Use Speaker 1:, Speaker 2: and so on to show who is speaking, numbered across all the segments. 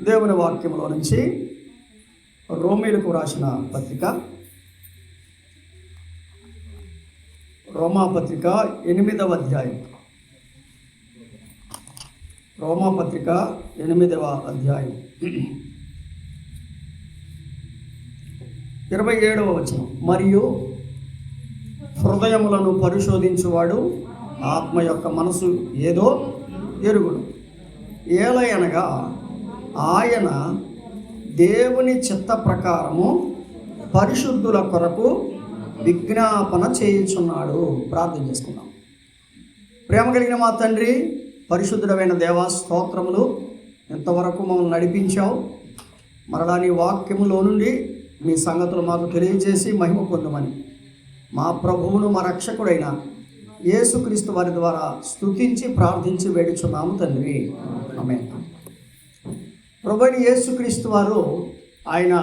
Speaker 1: దేవుని వాక్యంలో నుంచి రోమీలకు రాసిన పత్రిక, రోమాపత్రిక 8వ అధ్యాయం. రోమాపత్రిక 8వ అధ్యాయం 27వ వచనం. మరియు హృదయములను పరిశోధించువాడు ఆత్మ యొక్క మనసు ఏదో ఎరుగును, ఏలయనగా ఆయన దేవుని చిత్త ప్రకారము పరిశుద్ధుల కొరకు విజ్ఞాపన చేయుచున్నాడు. ప్రార్థన చేసుకుందాం. ప్రేమ కలిగిన మా తండ్రి, పరిశుద్ధుడమైన దేవా, స్తోత్రములు. ఇంతవరకు మమ్మల్ని నడిపించావు. మరలా నీ వాక్యములో నుండి నీ సంగతులు మాకు తెలియజేసి మహిమ పొందమని మా ప్రభువును మా రక్షకుడైన యేసుక్రీస్తు వారి ద్వారా స్తుతించి ప్రార్థించి వేడుచున్నాము తండ్రి. ఆమేన్. ప్రభువైన యేసుక్రీస్తు వారు ఆయన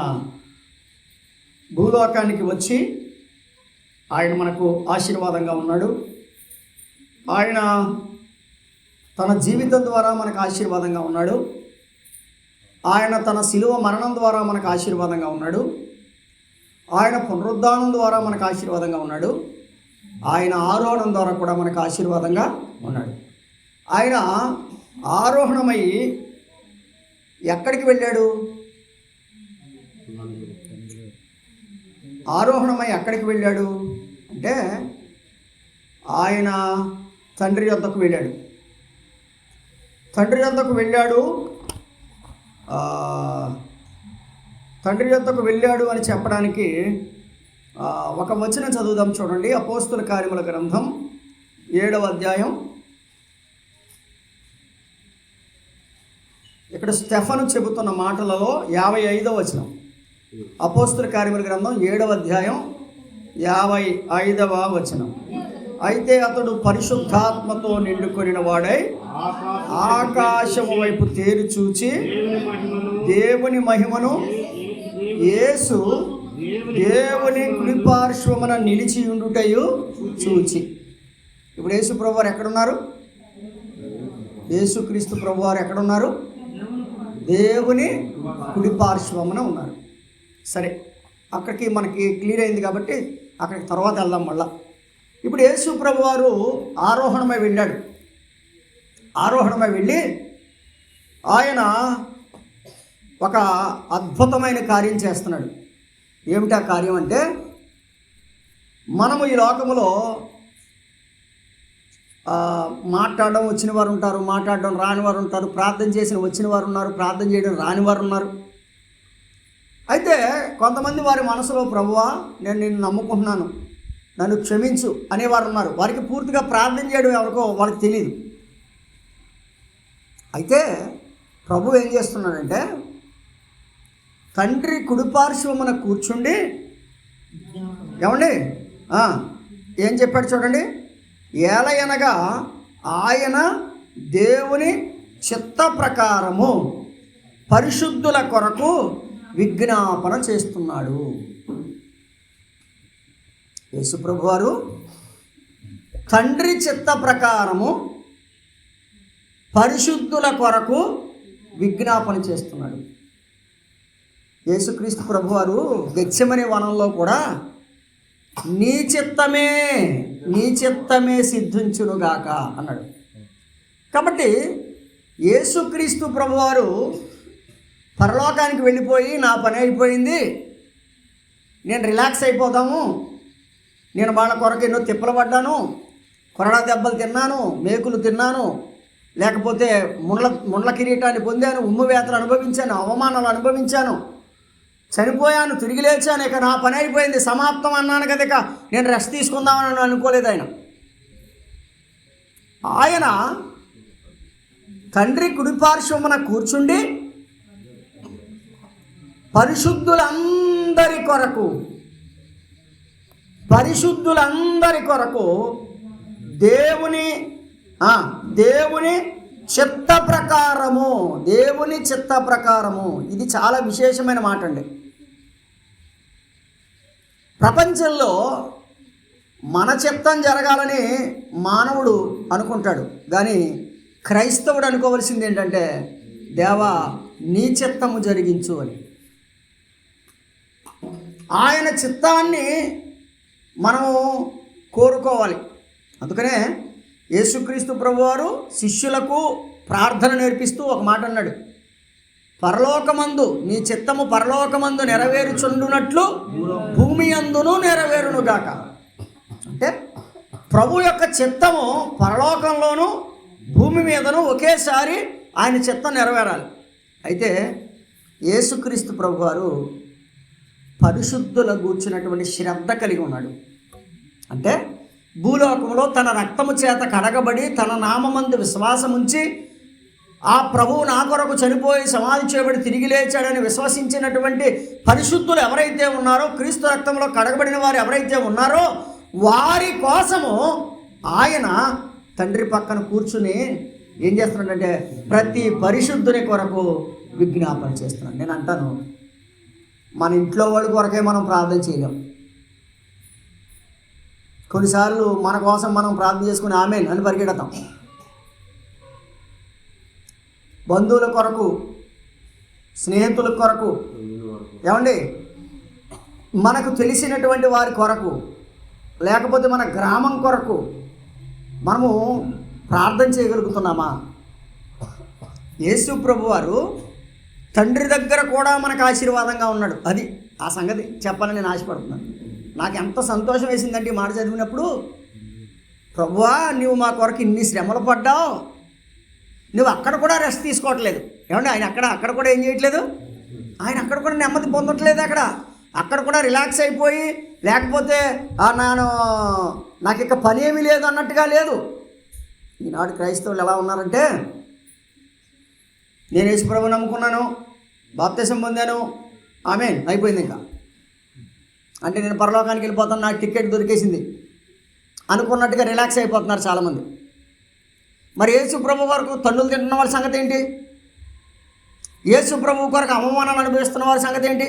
Speaker 1: భూలోకానికి వచ్చి ఆయన మనకు ఆశీర్వాదంగా ఉన్నాడు. ఆయన తన జీవితం ద్వారా మనకు ఆశీర్వాదంగా ఉన్నాడు. ఆయన తన శిలువ మరణం ద్వారా మనకు ఆశీర్వాదంగా ఉన్నాడు. ఆయన పునరుద్ధానం ద్వారా మనకు ఆశీర్వాదంగా ఉన్నాడు. ఆయన ఆరోహణం ద్వారా కూడా మనకు ఆశీర్వాదంగా ఉన్నాడు. ఆయన ఆరోహణమై ఎక్కడికి వెళ్ళాడు? ఆరోహణమై ఎక్కడికి వెళ్ళాడు అంటే ఆయన తండ్రి యొద్దకు వెళ్ళాడు. తండ్రి యొద్దకు వెళ్ళాడు అని చెప్పడానికి ఒక వచనం చదువుదాం. చూడండి, అపోస్తుల కార్యముల గ్రంథం 7వ అధ్యాయం. ఇక్కడ స్టెఫను చెబుతున్న మాటలలో 55వ వచనం. అపోస్తుల కార్యముల గ్రంథం 7వ అధ్యాయం 55వ వచనం. అయితే అతడు పరిశుద్ధాత్మతో నిండుకొనిన వాడై ఆకాశము వైపు తేరి చూచి దేవుని మహిమను, యేసు దేవుని కుడిపార్శ్వమున నిలిచి ఉండుటయు చూచి. ఇప్పుడు యేసు ప్రభువారు ఎక్కడున్నారు? యేసుక్రీస్తు ప్రభువారు ఎక్కడున్నారు? దేవుని కుడిపార్శ్వమున ఉన్నారు. సరే, అక్కడికి మనకి క్లియర్ అయింది కాబట్టి అక్కడికి తర్వాత వెళ్దాం మళ్ళా. ఇప్పుడు యేసు ప్రభువారు ఆరోహణమై వెళ్ళాడు. ఆరోహణమై వెళ్ళి ఆయన ఒక అద్భుతమైన కార్యం చేస్తున్నాడు. ఏమిటి ఆ కార్యం అంటే, మనము ఈ లోకములో మాట్లాడడం వచ్చిన వారు ఉంటారు, మాట్లాడడం రాని వారు ఉంటారు, ప్రార్థన చేసిన వచ్చిన వారు ఉన్నారు, ప్రార్థన చేయడం రాని వారు ఉన్నారు. అయితే కొంతమంది వారి మనసులో, ప్రభువా నేను నిన్ను నమ్ముకుంటున్నాను, నన్ను క్షమించు అనేవారు ఉన్నారు. వారికి పూర్తిగా ప్రార్థన చేయడం ఎవరికో వాళ్ళకి తెలియదు. అయితే ప్రభు ఏం చేస్తున్నాడంటే, తండ్రి కుడిపార్శ్వమున కూర్చుండి ఏమండి ఏం చెప్పాడు చూడండి. ఏలయనగా ఆయన దేవుని చిత్త ప్రకారము పరిశుద్ధుల కొరకు విజ్ఞాపన చేస్తున్నాడు. యేసుప్రభు వారు తండ్రి చిత్త ప్రకారము పరిశుద్ధుల కొరకు విజ్ఞాపన చేస్తున్నాడు. యేసుక్రీస్తు ప్రభువారు గెత్సెమనే వనంలో కూడా నీ చిత్తమే సిద్ధించునుగాక అన్నాడు. కాబట్టి యేసుక్రీస్తు ప్రభువారు పరలోకానికి వెళ్ళిపోయి నా పని అయిపోయింది, నేను రిలాక్స్ అయిపోదాము, నేను వాళ్ళ కొరకు ఎన్నో తిప్పలు పడ్డాను, కొరడా దెబ్బలు తిన్నాను, మేకులు తిన్నాను, లేకపోతే ముండ్ల కిరీటాన్ని పొందాను, ఉమ్ము వేతలు అనుభవించాను, అవమానాలు అనుభవించాను, చనిపోయాను, తిరిగి లేచాను, ఇక నా పని అయిపోయింది, సమాప్తం అన్నాను కదా, ఇక నేను రెస్ట్ తీసుకుందామని అనుకోలేదు. ఆయన తండ్రి కుడిపార్శ్వమున కూర్చుండి పరిశుద్ధులందరి కొరకు దేవుని చిత్త ప్రకారము. ఇది చాలా విశేషమైన మాట అండి. ప్రపంచంలో మన చిత్తం జరగాలని మానవుడు అనుకుంటాడు, కానీ క్రైస్తవుడు అనుకోవలసింది ఏంటంటే, దేవా నీ చిత్తము జరిగించు అని. ఆయన చిత్తాన్ని మనము కోరుకోవాలి. అందుకనే యేసుక్రీస్తు ప్రభువారు శిష్యులకు ప్రార్థన నేర్పిస్తూ ఒక మాట అన్నాడు, పరలోకమందు నీ చిత్తము పరలోకమందు నెరవేరుచుండునట్లు భూమి అందును నెరవేరునుగాక. అంటే ప్రభు యొక్క చిత్తము పరలోకంలోనూ భూమి మీదను ఒకేసారి ఆయన చిత్తం నెరవేరాలి. అయితే యేసుక్రీస్తు ప్రభువారు పరిశుద్ధుల గూర్చినటువంటి శ్రద్ధ కలిగి ఉన్నాడు. అంటే భూలోకంలో తన రక్తము చేత కడగబడి తన నామమందు విశ్వాసం ఉంచి ఆ ప్రభువు నా కొరకు చనిపోయి సమాధి చేయబడి తిరిగి లేచాడని విశ్వసించినటువంటి పరిశుద్ధులు ఎవరైతే ఉన్నారో, క్రీస్తు రక్తంలో కడగబడిన వారు ఎవరైతే ఉన్నారో వారి కోసము ఆయన తండ్రి పక్కన కూర్చుని ఏం చేస్తున్నాడంటే ప్రతి పరిశుద్ధుని కొరకు విజ్ఞాపన చేస్తున్నాడు. నేను అంటాను, మన ఇంట్లో వాళ్ళ కొరకే మనం ప్రార్థన చేయలేం. కొన్నిసార్లు మన కోసం మనం ప్రార్థన చేసుకుని ఆమేన్ అని పరిగెడతాం. బంధువుల కొరకు, స్నేహితుల కొరకు, ఏమండి మనకు తెలిసినటువంటి వారి కొరకు, లేకపోతే మన గ్రామం కొరకు మనము ప్రార్థన చేయగలుగుతున్నామా? యేసు ప్రభువారు తండ్రి దగ్గర కూడా మనకు ఆశీర్వాదంగా ఉన్నాడు. అది ఆ సంగతి చెప్పాలని నేను ఆశపడుతున్నాను. నాకు ఎంత సంతోషం వేసిందంటే ఈ మాట చదివినప్పుడు, ప్రభువా నువ్వు మా కొరకు ఇన్ని శ్రమలు పడ్డావు, నువ్వు అక్కడ కూడా రెస్ట్ తీసుకోవట్లేదు. ఏమండి ఆయన అక్కడ కూడా ఏం చేయట్లేదు, ఆయన అక్కడ కూడా నెమ్మది పొందట్లేదు. అక్కడ కూడా రిలాక్స్ అయిపోయి, లేకపోతే నాకు ఇక పని ఏమీ లేదు అన్నట్టుగా లేదు. ఈనాడు క్రైస్తవులు ఎలా ఉన్నారంటే, నేను యేసు ప్రభువుని నమ్ముకున్నాను, బాప్తిసం పొందాను, ఆమేన్ అయిపోయింది, ఇంకా అంటే నేను పరలోకానికి వెళ్ళిపోతాను, నాకు టికెట్ దొరికేసింది అనుకున్నట్టుగా రిలాక్స్ అయిపోతున్నారు చాలామంది. మరి యేసు ప్రభు వరకు తన్నులు తింటున్న వాళ్ళ సంగతి ఏంటి? యేసు ప్రభు కొరకు అవమానాలు అనుభవిస్తున్న వారి సంగతి ఏంటి?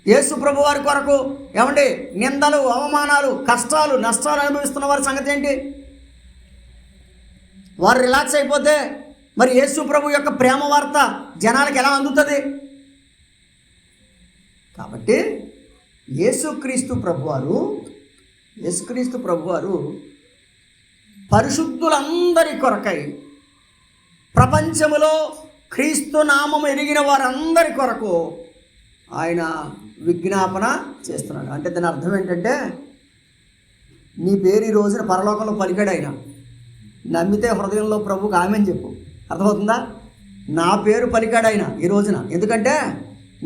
Speaker 1: యేసు ప్రభు వారి కొరకు ఏమండి నిందలు, అవమానాలు, కష్టాలు, నష్టాలు అనుభవిస్తున్న వారి సంగతి ఏంటి? వారు రిలాక్స్ అయిపోతే మరి యేసు ప్రభు యొక్క ప్రేమ వార్త జనాలకు ఎలా అందుతుంది? కాబట్టి యేసుక్రీస్తు ప్రభువారు పరిశుద్ధులందరి కొరకై, ప్రపంచములో క్రీస్తు నామం ఎరిగిన వారందరి కొరకు ఆయన విజ్ఞాపన చేస్తున్నాడు. అంటే దాని అర్థం ఏంటంటే, నీ పేరు ఈ రోజున పరలోకంలో పలికాడు ఆయన. నమ్మితే హృదయంలో ప్రభువుకి ఆమేన్ చెప్పు. అర్థమవుతుందా? నా పేరు పలికాడు ఆయన ఈ రోజున. ఎందుకంటే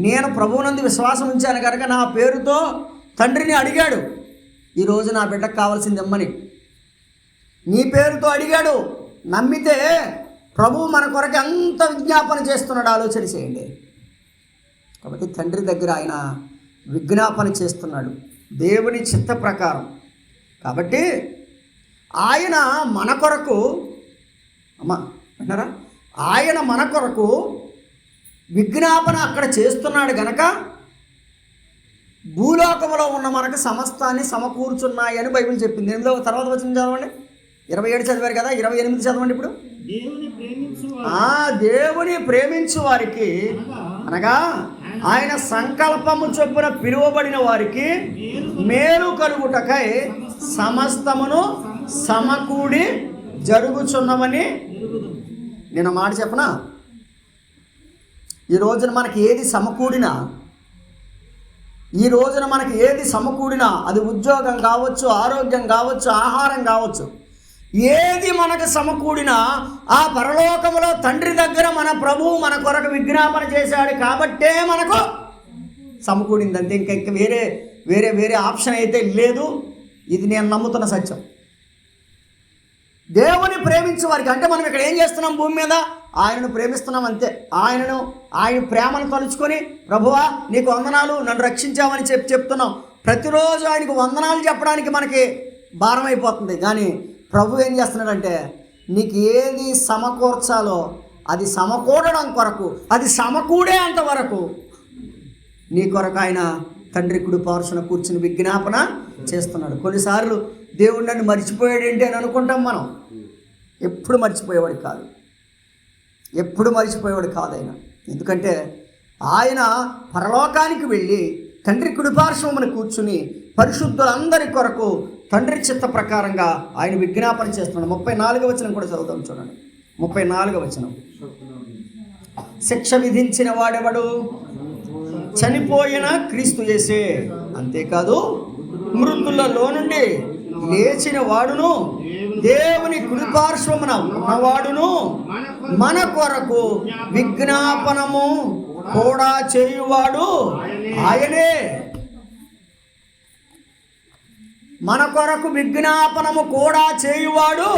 Speaker 1: నేను ప్రభువునందు విశ్వాసం ఉంచాను కనుక నా పేరుతో తండ్రిని అడిగాడు, ఈరోజు నా బిడ్డకు కావాల్సింది ఇమ్మని. నీ పేరుతో అడిగాడు. నమ్మితే ప్రభువు మన కొరకు ఎంత విజ్ఞాపన చేస్తున్నాడు ఆలోచన చేయండి. కాబట్టి తండ్రి దగ్గర ఆయన విజ్ఞాపన చేస్తున్నాడు దేవుని చిత్త ప్రకారం. కాబట్టి ఆయన మన కొరకు విన్నారా, ఆయన మన కొరకు విజ్ఞాపన అక్కడ చేస్తున్నాడు గనక భూలోకంలో ఉన్న మనకు సమస్తాన్ని సమకూర్చున్నాయని బైబిల్ చెప్పింది. 8వ తర్వాత వచ్చిన చదవండి. 27 చదివారు కదా, 28 చదవండి ఇప్పుడు. దేవుని ప్రేమించు వారికి అనగా ఆయన సంకల్పము చొప్పున పిలువబడిన వారికి మేలు కలుగుటకై సమస్తమును సమకూడి జరుగుచున్నవని నేను మాట చెప్పనా? ఈ రోజున మనకి ఏది సమకూడినా అది ఉద్యోగం కావచ్చు, ఆరోగ్యం కావచ్చు, ఆహారం కావచ్చు, ఏది మనకు సమకూడినా ఆ పరలోకములో తండ్రి దగ్గర మన ప్రభువు మన కొరకు విజ్ఞాపన చేశాడు కాబట్టే మనకు సమకూడింది. అంతే, ఇంకా వేరే ఆప్షన్ అయితే లేదు. ఇది నేను నమ్ముతున్న సత్యం. దేవుని ప్రేమించే వారికి అంటే మనం ఇక్కడ ఏం చేస్తున్నాం? భూమి మీద ఆయనను ప్రేమిస్తున్నాం అంతే. ఆయన ప్రేమను తలుచుకొని ప్రభువా నీకు వందనాలు, నన్ను రక్షించామని చెప్తున్నాం. ప్రతిరోజు ఆయనకు వందనాలు చెప్పడానికి మనకి భారం అయిపోతుంది. కానీ ప్రభు ఏం చేస్తున్నాడంటే, నీకు ఏది సమకూర్చాలో అది సమకూడడం కొరకు, అది సమకూడే అంతవరకు నీ కొరకు ఆయన తండ్రి కుడి పార్శ్వన కూర్చుని విజ్ఞాపన చేస్తున్నాడు. కొన్నిసార్లు దేవుడు నన్ను మర్చిపోయాడేంటి అని అనుకుంటాం మనం. ఎప్పుడు మర్చిపోయేవాడు కాదు ఆయన. ఎందుకంటే ఆయన పరలోకానికి వెళ్ళి తండ్రి కుడిపార్శ్వమున కూర్చుని పరిశుద్ధులందరి కొరకు తండ్రి చిత్త ప్రకారంగా ఆయన విజ్ఞాపన చేస్తున్నాడు. 34వ వచనం కూడా చదువుతాం చూడండి. 34వ వచనం. శిక్ష విధించిన వాడెవడు? చనిపోయిన క్రీస్తు యేసే. అంతేకాదు మృతులలో నుండి లేచిన వాడును దేవుని కుడిపార్శ్వమున ఉన్నవాడును మన కొరకు విజ్ఞాపనము కూడా చేయువాడు ఆయనే. మన కొరకు విజ్ఞాపనము కూడా చేయువాడు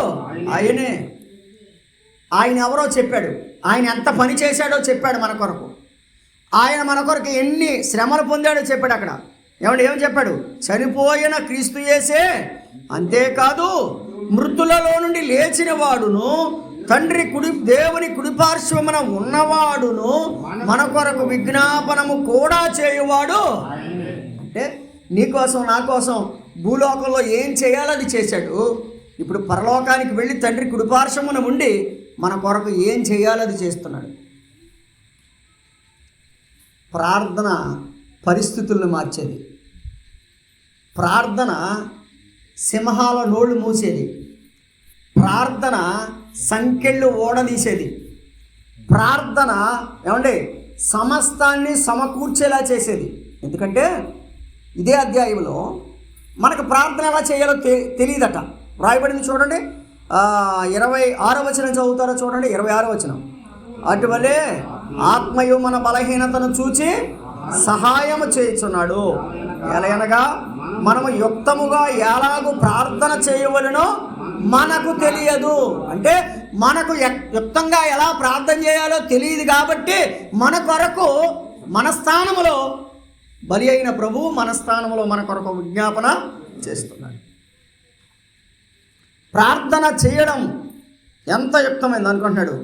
Speaker 1: ఆయనే. ఆయన ఎవరో చెప్పాడు, ఆయన ఎంత పని చేశాడో చెప్పాడు మన కొరకు. ఆయన మన కొరకు ఎన్ని శ్రమలు పొందాడో చెప్పాడు. అక్కడ ఏం చెప్పాడు? చనిపోయిన క్రీస్తు యేసే. అంతేకాదు మృతులలో నుండి లేచిన వాడును తండ్రి దేవుని కుడిపార్శ్వమున ఉన్నవాడును మన కొరకు విజ్ఞాపనము కూడా చేయువాడు. అంటే నీకోసం నా కోసం భూలోకంలో ఏం చేయాలో అది చేశాడు. ఇప్పుడు పరలోకానికి వెళ్ళి తండ్రి కుడిపార్శ్వమున ఉండి మన కొరకు ఏం చేయాలో అది చేస్తున్నాడు. ప్రార్థన పరిస్థితులను మార్చేది. ప్రార్థన సింహాల నోళ్ళు మూసేది. ప్రార్థన సంకెళ్ళు ఓడదీసేది. ప్రార్థన సమస్తాన్ని సమకూర్చేలా చేసేది. ఎందుకంటే ఇదే అధ్యాయంలో మనకు ప్రార్థన ఎలా చేయాలో తెలియదట. రాయబడింది చూడండి. 26వ వచనం చదువుతారో చూడండి. 26వ వచనం. అటువలే ఆత్మయు మన బలహీనతను చూచి సహాయము చేయుచున్నాడు. ఎలయనగా మనము యుక్తముగా ఎలాగూ ప్రార్థన చేయవలెనో మనకు తెలియదు. అంటే మనకు యుక్తంగా ఎలా ప్రార్థన చేయాలో తెలియదు కాబట్టి మన కొరకు మన స్థానములో బలి అయిన ప్రభువు మన స్థానంలో మన కొరకు విజ్ఞాపన చేస్తున్నాడు. ప్రార్థన చేయడం ఎంత యుక్తమైంది అనుకుంటున్నాడు.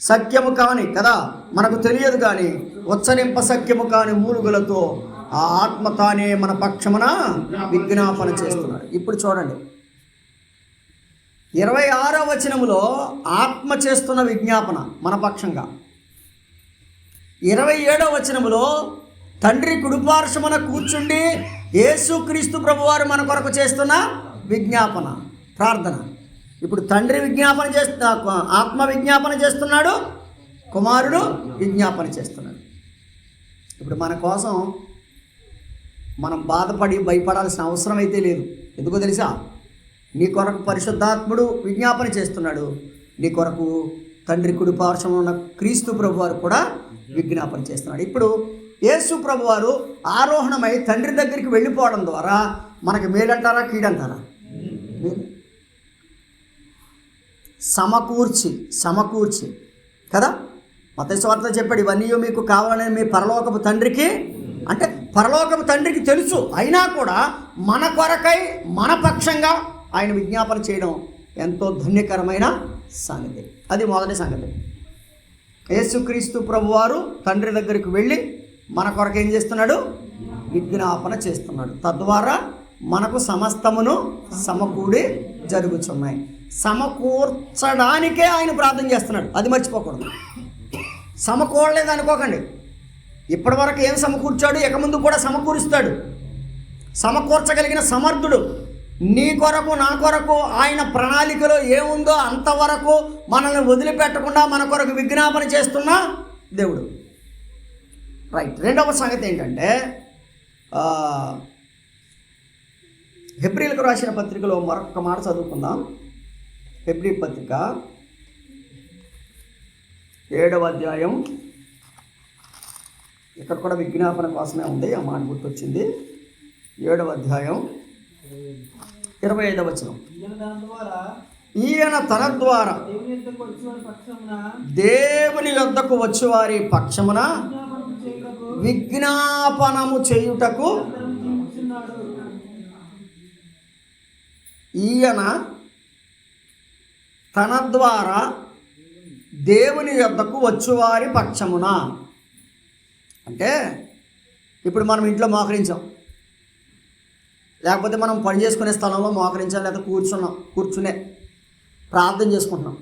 Speaker 1: సఖ్యము కాని కదా మనకు తెలియదు, కానీ ఉచ్చరింప సఖ్యము కాని మూలుగులతో ఆ ఆత్మ తానే మన పక్షమున విజ్ఞాపన చేస్తున్నాడు. ఇప్పుడు చూడండి 26వ వచనములో ఆత్మ చేస్తున్న విజ్ఞాపన మన పక్షంగా. 27వ వచనములో తండ్రి కుడిపార్శ్వమున కూర్చుండి యేసుక్రీస్తు ప్రభువారు మన కొరకు చేస్తున్న విజ్ఞాపన ప్రార్థన. ఇప్పుడు తండ్రి విజ్ఞాపన ఆత్మ విజ్ఞాపన చేస్తున్నాడు, కుమారుడు విజ్ఞాపన చేస్తున్నాడు. ఇప్పుడు మన కోసం మనం బాధపడి భయపడాల్సిన అవసరం అయితే లేదు. ఎందుకో తెలుసా? నీ కొరకు పరిశుద్ధాత్ముడు విజ్ఞాపన చేస్తున్నాడు. నీ కొరకు తండ్రి కుడిపార్శ్వమున ఉన్న క్రీస్తు ప్రభువారు కూడా విజ్ఞాపన చేస్తున్నాడు. ఇప్పుడు యేసు ప్రభువారు ఆరోహణమై తండ్రి దగ్గరికి వెళ్ళిపోవడం ద్వారా మనకి మేలంటారా కీడంటారా? సమకూర్చి కదా మత్తయి సువార్త చెప్పాడు, ఇవన్నీ మీకు కావాలని మీ పరలోకపు తండ్రికి. అంటే పరలోకపు తండ్రికి తెలుసు, అయినా కూడా మన కొరకై మన పక్షంగా ఆయన విజ్ఞాపన చేయడం ఎంతో ధన్యకరమైన సంగతి. అది మొదటి సంగతి. యేసుక్రీస్తు ప్రభువారు తండ్రి దగ్గరికి వెళ్ళి మన కొరకు ఏం చేస్తున్నాడు? విజ్ఞాపన చేస్తున్నాడు. తద్వారా మనకు సమస్తమును సమకూడి జరుగుతున్నాయి. సమకూర్చడానికే ఆయన ప్రార్థన చేస్తున్నాడు. అది మర్చిపోకూడదు. సమకూడలేదు అనుకోకండి. ఇప్పటి వరకు ఏం సమకూర్చాడు, ఇక ముందు కూడా సమకూరుస్తాడు. సమకూర్చగలిగిన సమర్థుడు. నీ కొరకు నా కొరకు ఆయన ప్రణాళికలో ఏముందో అంతవరకు మనల్ని వదిలిపెట్టకుండా మన కొరకు విజ్ఞాపన చేస్తున్న దేవుడు. రైట్. రెండవ సంగతి ఏంటంటే హెబ్రీలకు రాసిన పత్రికలో మరొక మాట చదువుకుందాం. హెబ్రీ పత్రిక 7వ అధ్యాయం. ఇక్కడ కూడా విజ్ఞాపన కోసమే ఉంది, ఆ మాట గుర్తొచ్చింది. 7వ అధ్యాయం 25వ వచనం. ఈయన తన ద్వారా దేవుని యొద్దకు వచ్చేవారి పక్షమున విజ్ఞాపనము చేయుటకు ఈయన తన ద్వారా దేవుని యొద్దకు వచ్చేవారి పక్షమున. అంటే ఇప్పుడు మనం ఇంట్లో మోకరించాం, లేకపోతే మనం పని చేసుకునే స్థలంలో మోకరించాం, లేకపోతే కూర్చునే ప్రార్థన చేసుకుంటున్నాం.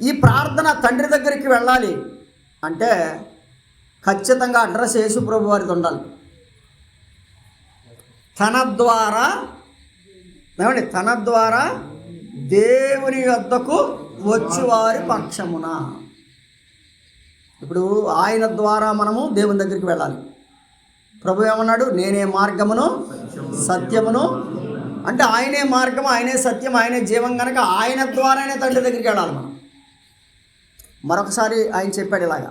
Speaker 1: ఈ ప్రార్థన తండ్రి దగ్గరికి వెళ్ళాలి. అంటే ఖచ్చితంగా అడ్రస్ యేసు ప్రభు వారిది ఉండాలి. తన ద్వారా దేవుని యొద్దకు వచ్చువారి పక్షమున. ఇప్పుడు ఆయన ద్వారా మనము దేవుని దగ్గరికి వెళ్ళాలి. ప్రభు ఏమన్నాడు? నేనే మార్గమును సత్యమును, అంటే ఆయనే మార్గము, ఆయనే సత్యం, ఆయనే జీవం కనుక ఆయన ద్వారానే తండ్రి దగ్గరికి వెళ్ళాలి మనం. మరొకసారి ఆయన చెప్పాడు ఇలాగా,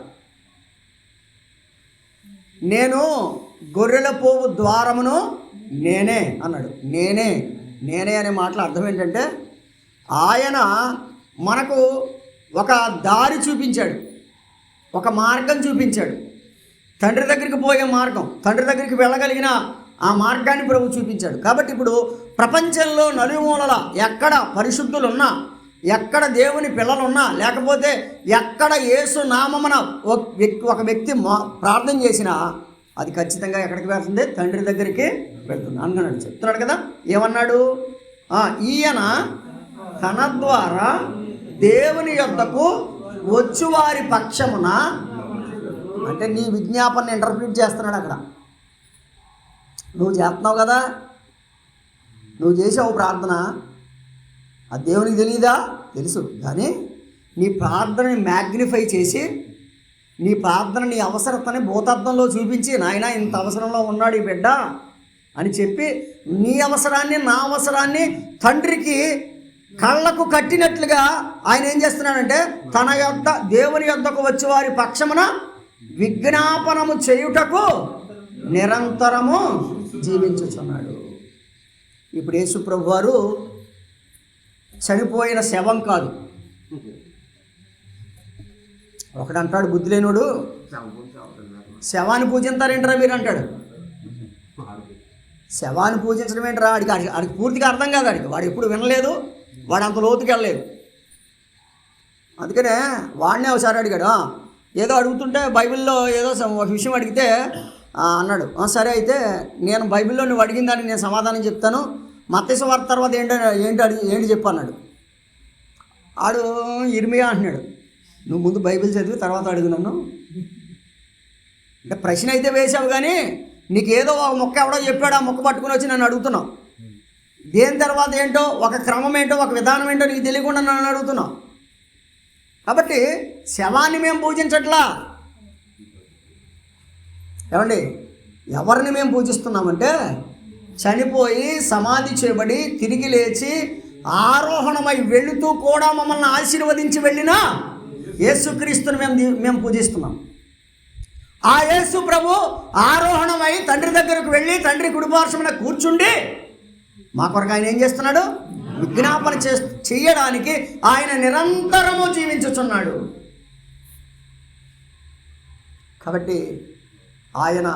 Speaker 1: నేను గొర్రెల పోవు ద్వారమును నేనే అన్నాడు. నేనే అనే మాటల అర్థం ఏంటంటే ఆయన మనకు ఒక దారి చూపించాడు, ఒక మార్గం చూపించాడు. తండ్రి దగ్గరికి పోయే మార్గం, తండ్రి దగ్గరికి వెళ్ళగలిగిన ఆ మార్గాన్ని ప్రభు చూపించాడు. కాబట్టి ఇప్పుడు ప్రపంచంలో నలుమూలల ఎక్కడ పరిశుద్ధులు ఉన్నా, ఎక్కడ దేవుని పిల్లలు ఉన్నా, లేకపోతే ఎక్కడ యేసు నామమున ఒక వ్యక్తి ప్రార్థన చేసినా అది ఖచ్చితంగా ఎక్కడికి వెళ్తుంది? తండ్రి దగ్గరికి వెళ్తుంది అన్నాడు. చెప్తున్నాడు కదా, ఏమన్నాడు? ఈయన తన ద్వారా దేవుని యొద్దకు వచ్చువారి పక్షమున, అంటే నీ విజ్ఞాపనని ఇంటర్ప్రిట్ చేస్తున్నాడు అక్కడ. నువ్వు చేస్తున్నావు కదా, నువ్వు చేసావు ప్రార్థన, అది దేవునికి తెలియదా? తెలుసు. కానీ నీ ప్రార్థనని మ్యాగ్నిఫై చేసి, నీ ప్రార్థన నీ అవసరతని భూతత్వంలో చూపించి, నాయన ఇంత అవసరంలో ఉన్నాడు ఈ బిడ్డ అని చెప్పి నీ అవసరాన్ని నా అవసరాన్ని తండ్రికి కళ్ళకు కట్టినట్లుగా ఆయన ఏం చేస్తున్నాడంటే తన యొక్క దేవుని యొద్దకు వచ్చే వారి పక్షమున విజ్ఞాపనము చేయుటకు నిరంతరము జీవించుచున్నాడు. ఇప్పుడు యేసు ప్రభు వారు చనిపోయిన శవం కాదు. ఒకడంటాడు బుద్ధి లేనోడు, శవాన్ని పూజించారేంటరా మీరు అంటాడు. శవాన్ని పూజించడం ఏంటరా? ఆడికి పూర్తిగా అర్థం కాదు. వాడు ఎప్పుడు వినలేదు, వాడు అంత లోతుకి వెళ్ళలేదు. అందుకనే వాడినే ఒకసారి అడిగాడు, ఏదో అడుగుతుంటే బైబిల్లో ఏదో ఒక విషయం అడిగితే అన్నాడు, సరే అయితే నేను బైబిల్లో నువ్వు అడిగిన దానికి నేను సమాధానం చెప్తాను, మత్తయి సువార్త తర్వాత ఏంటి చెప్పు అన్నాడు. ఆడు ఇర్మియా అంటున్నాడు. నువ్వు ముందు బైబిల్ చదివి తర్వాత అడుగు నన్ను. అంటే ప్రశ్న అయితే వేసావు, కానీ నీకేదో ఒక మొక్క ఎవడో చెప్పాడు, ఆ మొక్క పట్టుకుని వచ్చి నన్ను అడుగుతున్నావు. దేని తర్వాత ఏంటో, ఒక క్రమం ఏంటో, ఒక విధానం ఏంటో నీకు తెలియకుండా నన్ను అడుగుతున్నావు. కాబట్టి శవాన్ని మేము పూజించట్లా. ఏమండి, ఎవరిని మేము పూజిస్తున్నామంటే చనిపోయి సమాధి చేయబడి తిరిగి లేచి ఆరోహణమై వెళుతూ కూడా మమ్మల్ని ఆశీర్వదించి వెళ్ళిన యేసుక్రీస్తుని మేము పూజిస్తున్నాం. ఆ యేసు ప్రభు ఆరోహణమై తండ్రి దగ్గరకు వెళ్ళి తండ్రి కుడిపార్శ్వమున కూర్చుండి మా కొరకు ఆయన ఏం చేస్తున్నాడు? విజ్ఞాపన చేయడానికి ఆయన నిరంతరము జీవించుచున్నాడు. కాబట్టి ఆయన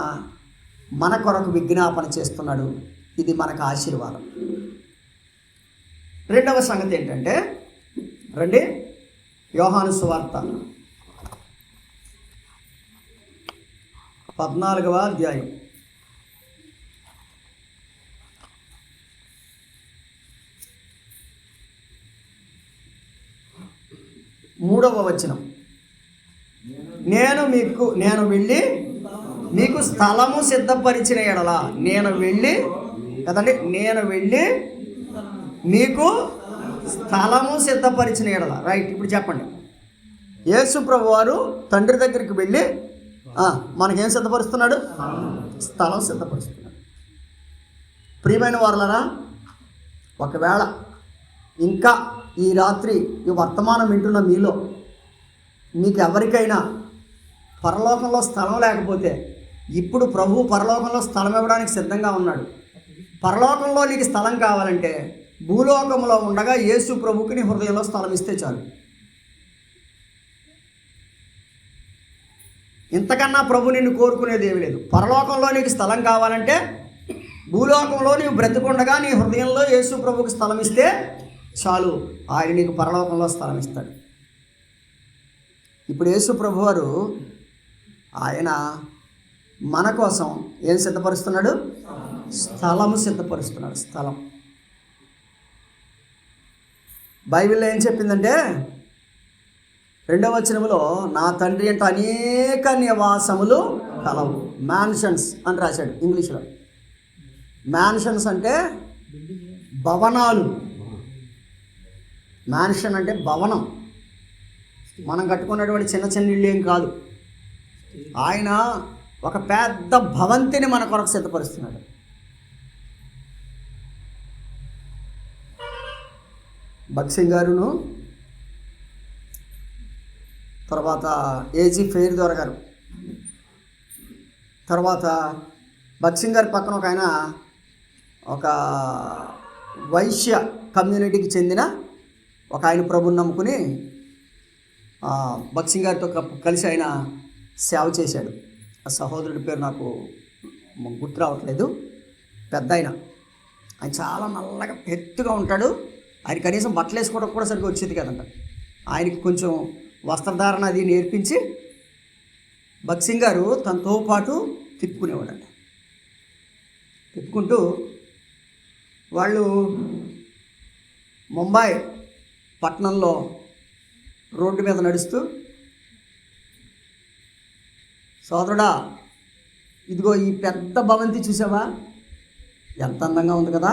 Speaker 1: మన కొరకు విజ్ఞాపన చేస్తున్నాడు. ఇది మనకు ఆశీర్వాదం. రెండవ సంగతి ఏంటంటే, రండి యోహాను సువార్త 14వ అధ్యాయం 3వ వచనం. నేను వెళ్ళి మీకు స్థలము సిద్ధపరిచిన ఎడల, నేను వెళ్ళి మీకు స్థలము సిద్ధపరిచిన ఎడల. రైట్, ఇప్పుడు చెప్పండి. యేసు ప్రభు వారు తండ్రి దగ్గరికి వెళ్ళి మనకేం సిద్ధపరుస్తున్నాడు? స్థలం సిద్ధపరుస్తున్నాడు. ప్రియమైన వారలారా, ఒకవేళ ఇంకా ఈ రాత్రి ఈ వర్తమానం వింటున్న మీలో మీకు ఎవరికైనా పరలోకంలో స్థలం లేకపోతే, ఇప్పుడు ప్రభు పరలోకంలో స్థలం ఇవ్వడానికి సిద్ధంగా ఉన్నాడు. పరలోకంలో నీకు స్థలం కావాలంటే భూలోకంలో ఉండగా యేసు ప్రభుకి నీ హృదయంలో స్థలం ఇస్తే చాలు. ఇంతకన్నా ప్రభు నిన్ను కోరుకునేది ఏమీ లేదు. పరలోకంలో నీకు స్థలం కావాలంటే భూలోకంలో నీవు బ్రతికుండగా నీ హృదయంలో యేసు ప్రభుకి స్థలం ఇస్తే చాలు. ఆయన నీకు పరలోకంలో స్థలం ఇస్తాడు. ఇప్పుడు యేసు ప్రభు వారు ఆయన మన కోసం ఏం సిద్ధపరుస్తున్నాడు? స్థలము సిద్ధపరుస్తున్నాడు. స్థలం. బైబిల్లో ఏం చెప్పిందంటే, 2వ వచనంలో నా తండ్రి అంటే అనేక నివాసములు కలవు, మ్యాన్షన్స్ అని రాశాడు ఇంగ్లీష్లో. మ్యాన్షన్స్ అంటే భవనాలు. మ్యాన్షన్ అంటే భవనం. మనం కట్టుకున్నటువంటి చిన్న చిన్న ఇళ్ళు ఏం కాదు. ఆయన ఒక పెద్ద భవంతిని మన కొరకు సిద్ధపరుస్తున్నాడు. భక్సింగ్ గారును తర్వాత ఏజీ ఫెయిర్ ద్వారా గారు, తర్వాత భక్సింగ్ గారి పక్కన ఒక ఆయన ఒక వైశ్య కమ్యూనిటీకి చెందిన ఒక ఆయన ప్రభుని నమ్ముకుని భక్సింగ్ గారితో కలిసి ఆయన సేవ చేశాడు. ఆ సహోదరుడి పేరు నాకు గుర్తు రావట్లేదు. పెద్ద ఆయన చాలా నల్లగా ఎత్తుగా ఉంటాడు. ఆయన కనీసం బట్టలు వేసుకోవడం కూడా సరిగ్గా వచ్చేది కదంట. ఆయనకి కొంచెం వస్త్రధారణ అది నేర్పించి భక్సింగ్ గారు తనతో పాటు తిప్పుకునేవాడంట. తిప్పుకుంటూ వాళ్ళు ముంబై పట్టణంలో రోడ్డు మీద నడుస్తూ, సోదరుడా ఇదిగో ఈ పెద్ద భవంతి చూసావా, ఎంత అందంగా ఉంది కదా,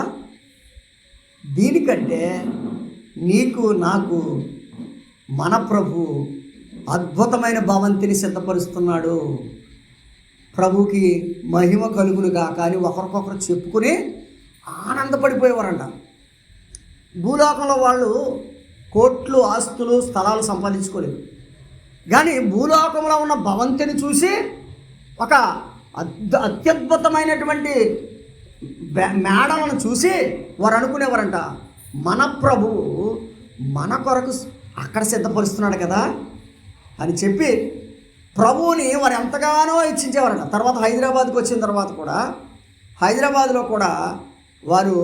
Speaker 1: దీనికంటే నీకు నాకు మన ప్రభు అద్భుతమైన భవంతిని సిద్ధపరుస్తున్నాడు, ప్రభుకి మహిమ కలుగునుగా కానీ ఒకరికొకరు చెప్పుకుని ఆనందపడిపోయేవారంట. భూలోకంలో వాళ్ళు కోట్లు ఆస్తులు స్థలాలు సంపాదించుకోలేదు, కానీ భూలోకంలో ఉన్న భవంతిని చూసి ఒక అత్యద్భుతమైనటువంటి మేడలను చూసి వారు అనుకునేవారంట, మన ప్రభువు మన కొరకు అక్కడ సిద్ధపరుస్తున్నాడు కదా అని చెప్పి ప్రభువుని వారు ఎంతగానో ఇచ్చించేవారంట. తర్వాత హైదరాబాద్కి వచ్చిన తర్వాత కూడా హైదరాబాద్లో కూడా వారు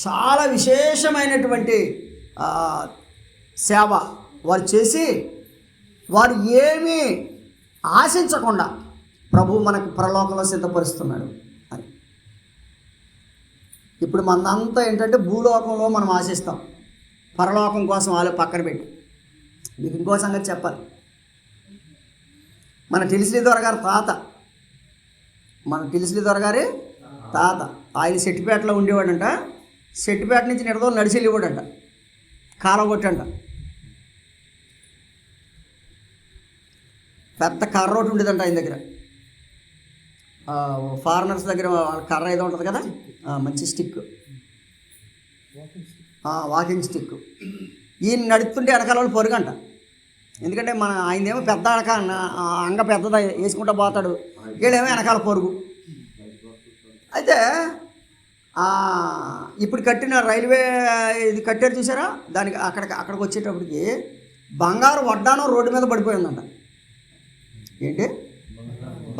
Speaker 1: చాలా విశేషమైనటువంటి సేవ వారు చేసి వారు ఏమీ ఆశించకుండా ప్రభువు మనకు పరలోకంలో సిద్ధపరుస్తున్నాడు అని. ఇప్పుడు మనంతా ఏంటంటే భూలోకంలో మనం ఆశిస్తాం, పరలోకం కోసం వాళ్ళు పక్కన పెట్టి. మీకు ఇంకో సంగతి చెప్పాలి. మన టిలిసిలి దొరగారి తాత ఆయన సెట్టిపేటలో ఉండేవాడంట. సెట్టిపేట నుంచి నిడదోలు నడిచి వెళ్ళేవాడంట, కాలం కొట్టంట. పెద్ద కర్ర ఒకటి ఉండేదంట ఆయన దగ్గర. ఫారినర్స్ దగ్గర కర్ర ఏదో ఉంటుంది కదా, మంచి స్టిక్, వాకింగ్ స్టిక్. ఈయన నడుస్తుంటే వెనకాల వాళ్ళు పొరుగంట. ఎందుకంటే ఆయనేమో పెద్ద అంగ పెద్దదా వేసుకుంటూ పోతాడు, వీళ్ళేమో వెనకాల పొరుగు. అయితే ఇప్పుడు కట్టిన రైల్వే ఇది కట్టారు చూసారా, దానికి అక్కడికి వచ్చేటప్పటికి బంగారు వడ్డానం రోడ్డు మీద పడిపోయిందంట. ఏంటి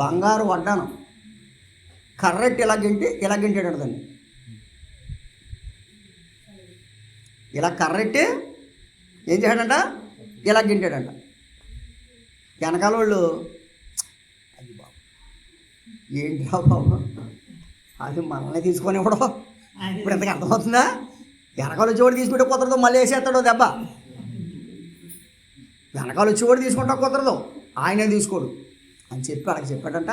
Speaker 1: బంగారు వడ్డానం కర్రెట్టి ఇలా గెంటాడు దాన్ని, ఇలా కర్రెట్టి ఏం చేశాడంట, ఇలా గెంటాడంట. వెనకాల వాళ్ళు అది బాబు ఏంటి బాబు అది మనల్ని తీసుకొని ఇవ్వడం, ఇప్పుడు ఎంతకు అర్థమవుతుందా? వెనకాల వచ్చేవాడు తీసుకుంటే కుదరదు, మళ్ళీ వేసేస్తాడు దెబ్బ. వెనకాల వచ్చేవాడు తీసుకుంటా కుదరదు, ఆయనే తీసుకోడు అని చెప్పి వాళ్ళకి చెప్పాడంట.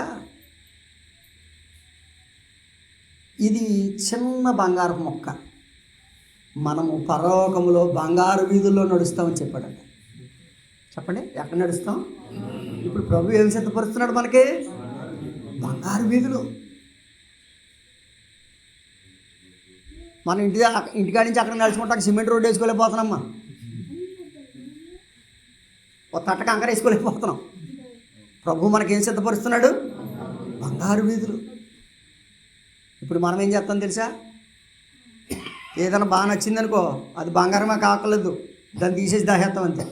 Speaker 1: ఇది చిన్న బంగారు మొక్క, మనము పరలోకములో బంగారు వీధుల్లో నడుస్తామని చెప్పాడంట. చెప్పండి, ఎక్కడ నడుస్తాం? ఇప్పుడు ప్రభు ఏమి సిద్ధపరుస్తున్నాడు మనకి? బంగారు వీధులు. మన ఇంటికాడి నుంచి అక్కడ నడుచుకుంటా సిమెంట్ రోడ్డు వేసుకోలేకపోతున్నామ్మా, ఒక తట్టక అంకర వేసుకోలేకపోతున్నాం. ప్రభు మనకేం సిద్ధపరుస్తున్నాడు? బంగారు వీధులు. ఇప్పుడు మనం ఏం చేస్తాం తెలుసా? ఏదైనా బాగా నచ్చిందనుకో, అది బంగారమే కాకలేదు, దాన్ని తీసేసి దాహేస్తాం అంతే.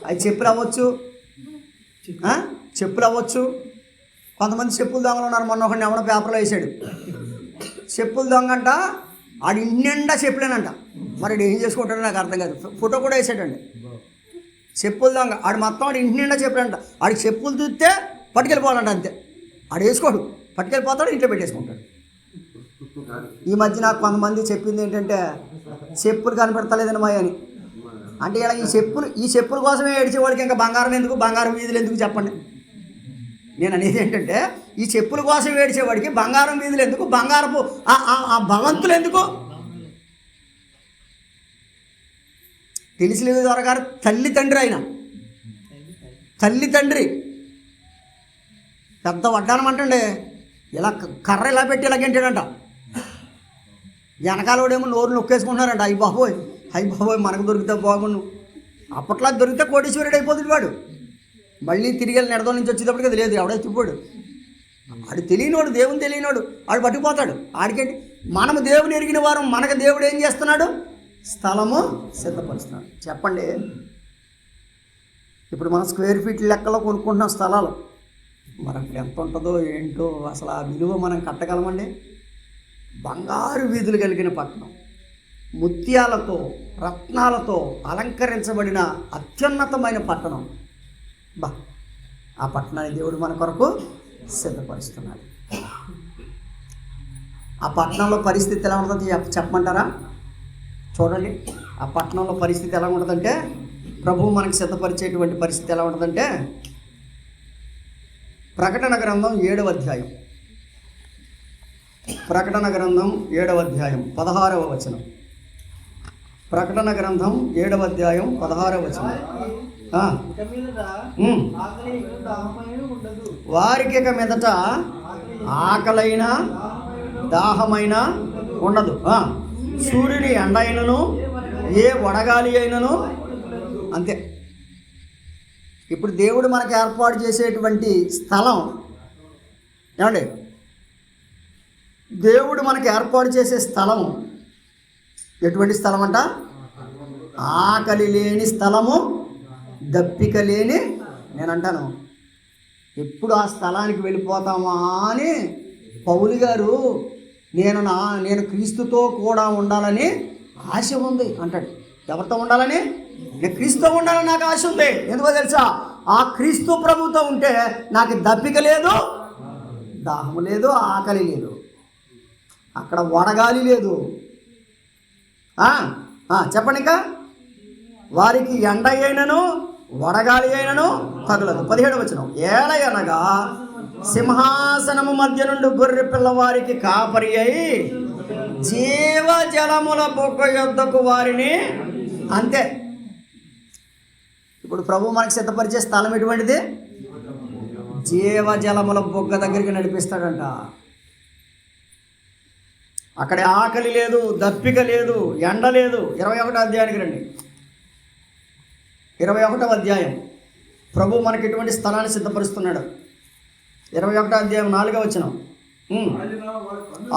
Speaker 1: అది చెప్పులు అవ్వచ్చు. కొంతమంది చెప్పులు దొంగలు ఉన్నారు. మొన్న ఒకడిని ఎవడో పేపర్లో వేసాడు, చెప్పులు దొంగంట, ఆడు నిండా చెప్పులేనంట. మరి ఏం చేసుకుంటాడో నాకు అర్థం కాదు. ఫోటో కూడా వేసాడండి. చెప్పులు దొంగ ఆడు మొత్తం ఆడు ఇంటి నిండా చెప్పులంట. ఆడికి చెప్పులు చూస్తే పట్టుకెళ్ళిపోవాలంట, అంతే. ఆడు వేసుకోడు, పట్టుకెళ్ళిపోతాడు, ఇంట్లో పెట్టేసుకుంటాడు. ఈ మధ్య నాకు కొంతమంది చెప్పింది ఏంటంటే, చెప్పులు కనపెడతలేదని మా అని. అంటే ఇలా ఈ చెప్పుల కోసమే ఏడ్చేవాడికి ఇంకా బంగారం ఎందుకు, బంగారం వీధులు ఎందుకు చెప్పండి. నేను అనేది ఏంటంటే ఈ చెప్పుల కోసం ఏడ్చేవాడికి బంగారం వీధులు ఎందుకు, బంగారపు ఆ భవంతులు ఎందుకు. తెలిసిలేవి ద్వారా గారు తల్లి తండ్రి ఆయన, తల్లి తండ్రి పెద్ద వడ్డానం అంటండి. ఇలా కర్ర ఇలా పెట్టి ఇలా గెంటాడంట. వెనకాలోడేమో నోరు నొక్కేసుకుంటున్నారంట. అయ్యి బాబోయ్ మనకు దొరికితే బాగుండు. అప్పట్లో దొరికితే కోటీశ్వరుడు అయిపోతుంది వాడు. మళ్ళీ తిరిగి వెళ్ళి నెడదోల నుంచి వచ్చేటప్పటికి అది లేదు, ఎవడో తిప్పాడు. ఆడు తెలియనోడు, దేవుని తెలియనోడు, ఆడు పట్టుకుపోతాడు. ఆడికేంటి, మనము దేవుని ఎరిగిన వారు, మనకు దేవుడు ఏం చేస్తున్నాడు, స్థలము సిద్ధపరుస్తున్నాడు. చెప్పండి, ఇప్పుడు మనం స్క్వేర్ ఫీట్ లెక్కలో కొనుక్కుంటున్నాం స్థలాలు. మరి అక్కడ ఎంత ఉంటుందో ఏంటో, అసలు ఆ విలువ మనం కట్టగలమండి. బంగారు వీధులు కలిగిన పట్టణం, ముత్యాలతో రత్నాలతో అలంకరించబడిన అత్యున్నతమైన పట్టణం. ఆ పట్టణాన్ని దేవుడు మన కొరకు సిద్ధపరుస్తున్నాడు. ఆ పట్టణంలో పరిస్థితి ఎలా ఉంటుందో చెప్పమంటారా? చూడండి, ఆ పట్టణంలో పరిస్థితి ఎలా ఉంటుందంటే, ప్రభువు మనకు సిద్ధపరిచేటువంటి పరిస్థితి ఎలా ఉంటుందంటే, ప్రకటన గ్రంథం 7వ అధ్యాయం, ప్రకటన గ్రంథం 7వ అధ్యాయం 16వ వచనం. ప్రకటన గ్రంథం 7వ అధ్యాయం 16వ వచనం. వారికి ఇక మీదట ఆకలైన దాహమైన ఉండదు, సూర్యుని ఎండ అయినను ఏ వడగాలి అయినను అంతే. ఇప్పుడు దేవుడు మనకు ఏర్పాటు చేసేటువంటి స్థలం ఏమండి, దేవుడు మనకు ఏర్పాటు చేసే స్థలం ఎటువంటి స్థలం అంట? ఆకలి లేని స్థలము, దప్పిక లేని. నేను అంటాను, ఎప్పుడు ఆ స్థలానికి వెళ్ళిపోతామా అని పౌలు గారు నేను క్రీస్తుతో కూడా ఉండాలని ఆశ ఉంది అంటాడు. ఎవరితో ఉండాలని? నేను క్రీస్తుతో ఉండాలని నాకు ఆశ ఉంది. ఎందుకో తెలుసా? ఆ క్రీస్తు ప్రభుతో ఉంటే నాకు దప్పిక లేదు, దాహము లేదు, ఆకలి లేదు, అక్కడ వడగాలి లేదు. చెప్పండి, ఇంకా వారికి ఎండ అయినను వడగాలి అయినను తగలదు. 17వ వచనం. ఏలయనగా సింహాసనము మధ్య నుండి గొర్రె పిల్లవారికి కాపరి అయి జీవజలముల బొగ్గ యొద్దకు వారిని. అంతే. ఇప్పుడు ప్రభు మనకు సిద్ధపరిచే స్థలం ఎటువంటిది? జీవజలముల బొగ్గ దగ్గరికి నడిపిస్తాడంట. అక్కడ ఆకలి లేదు, దప్పిక లేదు, ఎండ లేదు. 21వ అధ్యాయానికి రండి. 21వ అధ్యాయం. ప్రభు మనకి ఎటువంటి స్థలాన్ని సిద్ధపరుస్తున్నాడు? 21వ అధ్యాయం 4వ వచనం.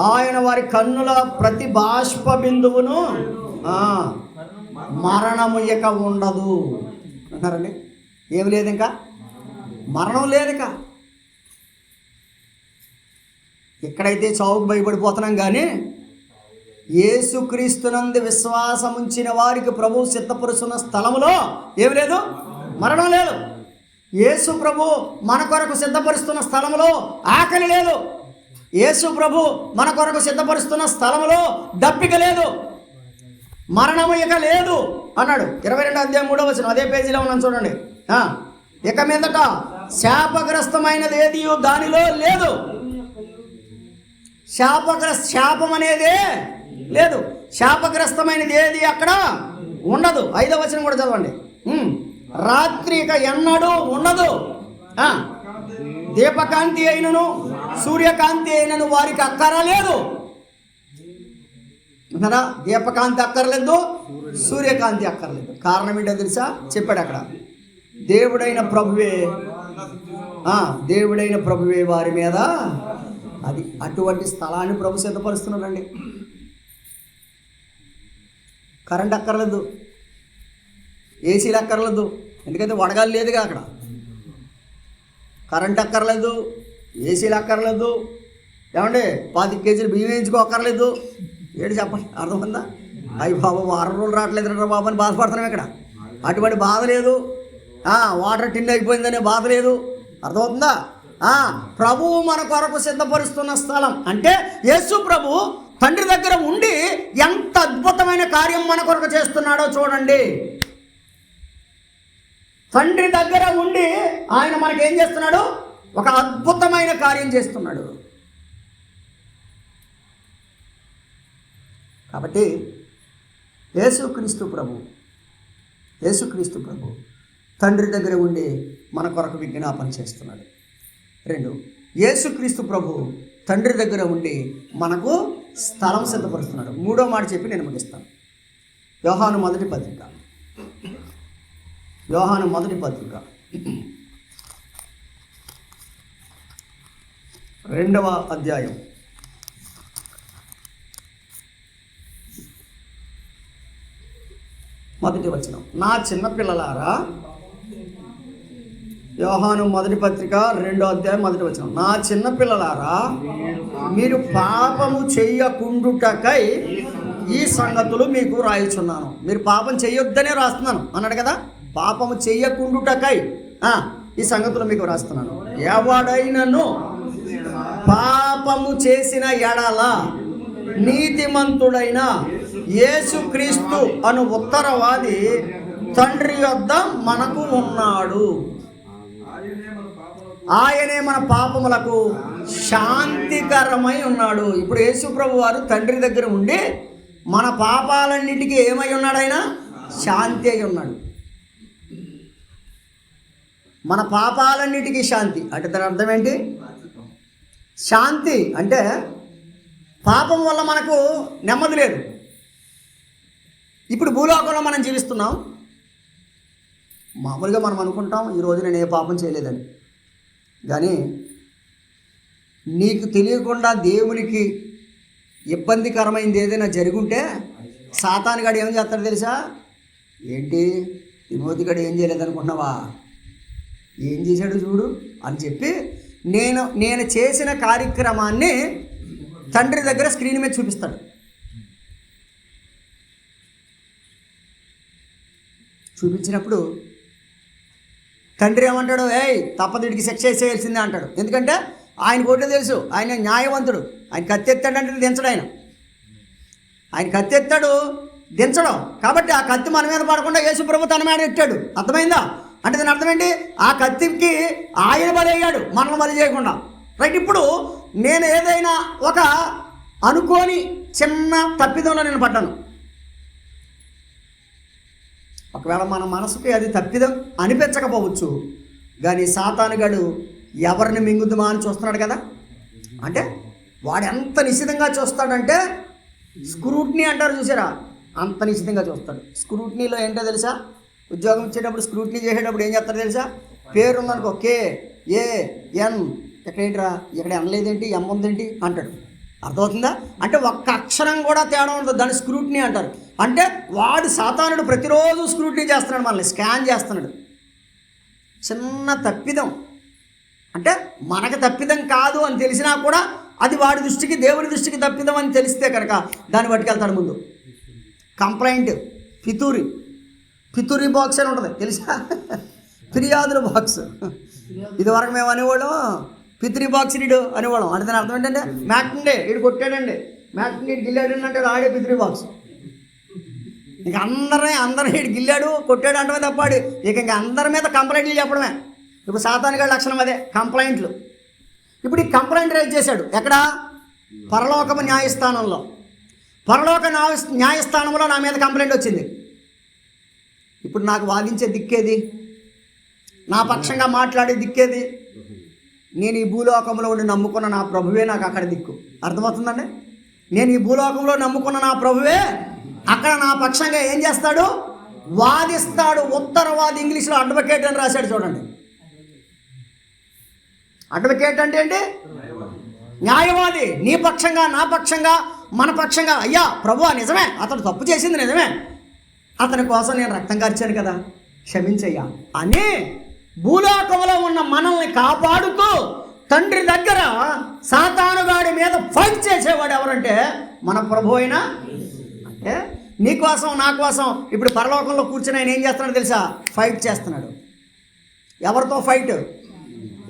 Speaker 1: ఆయన వారి కన్నుల ప్రతి బాష్ప బిందువును మరణము ఇక ఉండదు అంటారండి. ఏమి లేదు, ఇంకా మరణం లేదు. ఇక ఎక్కడైతే చావుకు భయపడిపోతున్నాం, కానీ యేసుక్రీస్తునందు విశ్వాసం ఉంచిన వారికి ప్రభు సిద్ధపరుస్తున్న స్థలములో ఏమి లేదు, మరణం లేదు. యేసు ప్రభు మన కొరకు సిద్ధపరుస్తున్న స్థలములో ఆకలి లేదు. యేసు ప్రభు మన కొరకు సిద్ధపరుస్తున్న స్థలములో దప్పిక లేదు, మరణము ఇక లేదు అన్నాడు. 22వ అధ్యాయం 3వ వచనం. అదే పేజీలో ఉన్నాను చూడండి. ఇక మీదట శాపగ్రస్తమైనది ఏది దానిలో లేదు. శాపం అనేదే లేదు. శాపగ్రస్తమైనది ఏది అక్కడ ఉండదు. 5వ వచనం కూడా చదవండి. రాత్రి ఇక ఎన్నడూ ఉండదు. దీపకాంతి అయినను సూర్యకాంతి అయినను వారికి అక్కరలేదు. అంటారా? దీపకాంతి అక్కర్లేదు, సూర్యకాంతి అక్కర్లేదు. కారణం ఏంటో తెలుసా? చెప్పాడు అక్కడ. దేవుడైన ప్రభువే వారి మీద. అది అటువంటి స్థలాన్ని ప్రభు సిద్ధపరుస్తున్నాడండి. కరెంట్ అక్కర్లేదు, ఏసీలు అక్కర్లేదు, ఎందుకంటే వడగాలి లేదుగా అక్కడ. కరెంట్ అక్కర్లేదు, ఏసీలు అక్కర్లేదు, ఏమండి 25 కేజీలు బియ్యం వేయించుకోక్కర్లేదు. ఏంటి చెప్పండి, అర్థమైందా? అయ్యి బాబు వారం రోజులు రావట్లేదు బాబు అని బాధపడుతున్నాం ఇక్కడ. అటువంటి బాధ లేదు. వాటర్ టిన్ అయిపోయిందనే బాధ లేదు. అర్థమవుతుందా? ప్రభువు మన కొరకు సిద్ధపరుస్తున్న స్థలం అంటే యేసు ప్రభు తండ్రి దగ్గర ఉండి ఎంత అద్భుతమైన కార్యం మన కొరకు చేస్తున్నాడో చూడండి. తండ్రి దగ్గర ఉండి ఆయన మనకేం చేస్తున్నాడు? ఒక అద్భుతమైన కార్యం చేస్తున్నాడు. కాబట్టి యేసుక్రీస్తు ప్రభు తండ్రి దగ్గర ఉండి మన కొరకు విజ్ఞాపన చేస్తున్నాడు. 2, యేసుక్రీస్తు ప్రభు తండ్రి దగ్గర ఉండి మనకు స్థలం సిద్ధపరుస్తున్నాడు. 3వ మాట చెప్పి నేను ముగిస్తాను. యోహాను మొదటి పత్రిక 2వ అధ్యాయం 1వ వచనం. నా చిన్నపిల్లలారా, యోహాను మొదటి పత్రిక 2వ అధ్యాయం 1వ వచనం. నా చిన్నపిల్లలారా, మీరు పాపము చెయ్యకుండుటకై ఈ సంగతులు మీకు రాయిచున్నాను. మీరు పాపం చెయ్యొద్దనే రాస్తున్నాను అన్నాడు కదా. పాపము చెయ్యకుండుటకై ఈ సంగతులు మీకు రాస్తున్నాను. ఎవడైనను పాపము చేసిన ఎడల నీతిమంతుడైన యేసుక్రీస్తు అను ఉత్తరవాది తండ్రి యొద్ద మనకు ఉన్నాడు. ఆయనే మన పాపములకు శాంతికరమై ఉన్నాడు. ఇప్పుడు యేసు ప్రభు వారు తండ్రి దగ్గర ఉండి మన పాపాలన్నిటికీ ఏమై ఉన్నాడు? ఆయన శాంతి అయి ఉన్నాడు. మన పాపాలన్నిటికీ శాంతి అంటే దాని అర్థం ఏంటి? శాంతి అంటే పాపం వల్ల మనకు నెమ్మది లేదు. ఇప్పుడు భూలోకంలో మనం జీవిస్తున్నాం. మామూలుగా మనం అనుకుంటాం ఈరోజు నేను ఏ పాపం చేయలేదని. కానీ నీకు తెలియకుండా దేవునికి ఇబ్బందికరమైంది ఏదైనా జరుగుంటే సాతానుగాడు ఏం చేస్తాడు తెలుసా? ఏంటి తిమోతిగాడు ఏం చేయలేదనుకుంటున్నావా? ఏం చేశాడు చూడు అని చెప్పి నేను చేసిన కార్యక్రమాన్ని తండ్రి దగ్గర స్క్రీన్ మీద చూపిస్తాడు. చూపించినప్పుడు తండ్రి ఏమంటాడు? తప్పదిడికి శిక్ష చేయాల్సిందే అంటాడు. ఎందుకంటే ఆయన కొట్టు తెలుసు, ఆయన న్యాయవంతుడు. ఆయన కత్తెత్తాడంటే దించడు. ఆయన కత్తెత్తాడు, దించడం. కాబట్టి ఆ కత్తి మన మీద పడకుండా యేసుప్రభు తన మీద ఎట్టాడు. అర్థమైందా? అంటే దాని అర్థం ఏంటి? ఆ కత్తికి ఆయన బలి అయ్యాడు, మనల్ని బలి చేయకుండా. రైట్. ఇప్పుడు నేను ఏదైనా ఒక అనుకోని చిన్న తప్పిదంలో నేను పడ్డాను. ఒకవేళ మన మనసుకి అది తప్పిదం అనిపించకపోవచ్చు, కానీ సాతానుగాడు ఎవరిని మింగుద్దుమా అని చూస్తున్నాడు కదా. అంటే వాడు ఎంత నిశ్చితంగా చూస్తాడంటే స్క్రూట్నీ అంటారు చూసారా, అంత నిశ్చితంగా చూస్తాడు. స్క్రూట్నీలో ఏంటో తెలుసా? ఉద్యోగం ఇచ్చేటప్పుడు స్క్రూట్నీ చేసేటప్పుడు ఏం చేస్తారో తెలుసా? పేరు ఉందనుకో, KAN, ఇక్కడ ఏంటిరా ఇక్కడ అనలేదేంటి, ఎం ఉందేంటి అంటాడు. అర్థమవుతుందా? అంటే ఒక్క అక్షరం కూడా తేడా ఉండదు, దాన్ని స్క్రూట్నీ అంటారు. అంటే వాడు సాతానుడు ప్రతిరోజు స్క్రూట్నీ చేస్తున్నాడు, మనల్ని స్కాన్ చేస్తున్నాడు. చిన్న తప్పిదం అంటే మనకు తప్పిదం కాదు అని తెలిసినా కూడా అది వాడి దృష్టికి, దేవుడి దృష్టికి తప్పిదం అని తెలిస్తే కనుక దాన్ని పట్టుకెళ్తాడు ముందు. కంప్లైంట్, పితూరి బాక్స్ అని ఉంటుంది తెలుసా? ఫిర్యాదుల బాక్స్. ఇదివరకు మేము అనేవాళ్ళం పితూరి బాక్స్ నీడు అనేవాళ్ళం. అంటే దాని అర్థం ఏంటంటే మ్యాట్నే వీడు కొట్టాడండి, మ్యాట్ని గిల్లాడు అంటే ఆడే పితూరి బాక్స్. ఇంక అందరూ వీడు గిల్లాడు కొట్టాడు అంటమే తప్పాడు. ఇంకా అందరి మీద కంప్లైంట్లు చెప్పడమే. ఇప్పుడు సాతానుగాడి లక్షణం అదే, కంప్లైంట్లు. ఇప్పుడు ఈ కంప్లైంట్ రైజ్ చేశాడు ఎక్కడ? పరలోకపు న్యాయస్థానంలో. పరలోక న్యాయస్థానంలో నా మీద కంప్లైంట్ వచ్చింది. ఇప్పుడు నాకు వాదించే దిక్కేది, నా పక్షంగా మాట్లాడే దిక్కేది? నేను ఈ భూలోకంలో ఉండి నమ్ముకున్న నా ప్రభువే నాకు అక్కడ దిక్కు. అర్థమవుతుందండి? నేను ఈ భూలోకంలో నమ్ముకున్న నా ప్రభువే అక్కడ నా పక్షంగా ఏం చేస్తాడు? వాదిస్తాడు. ఉత్తరవాది, ఇంగ్లీష్లో అడ్వకేట్ అని రాశాడు చూడండి. అడ్వకేట్ అంటే ఏంటి? న్యాయవాది. నీ పక్షంగా, నా పక్షంగా, మన పక్షంగా. అయ్యా ప్రభువా నిజమే, అతను తప్పు చేసింది నిజమే, అతని కోసం నేను రక్తం కార్చాను కదా, క్షమించయ్యా అని భూలోకంలో ఉన్న మనల్ని కాపాడుతూ తండ్రి దగ్గర సాతానుగాడి మీద ఫైట్ చేసేవాడు ఎవరంటే మన ప్రభు అయినా. అంటే నీ కోసం, నా కోసం ఇప్పుడు పరలోకంలో కూర్చుని ఆయన ఏం చేస్తున్నాడు తెలుసా? ఫైట్ చేస్తున్నాడు. ఎవరితో ఫైట్?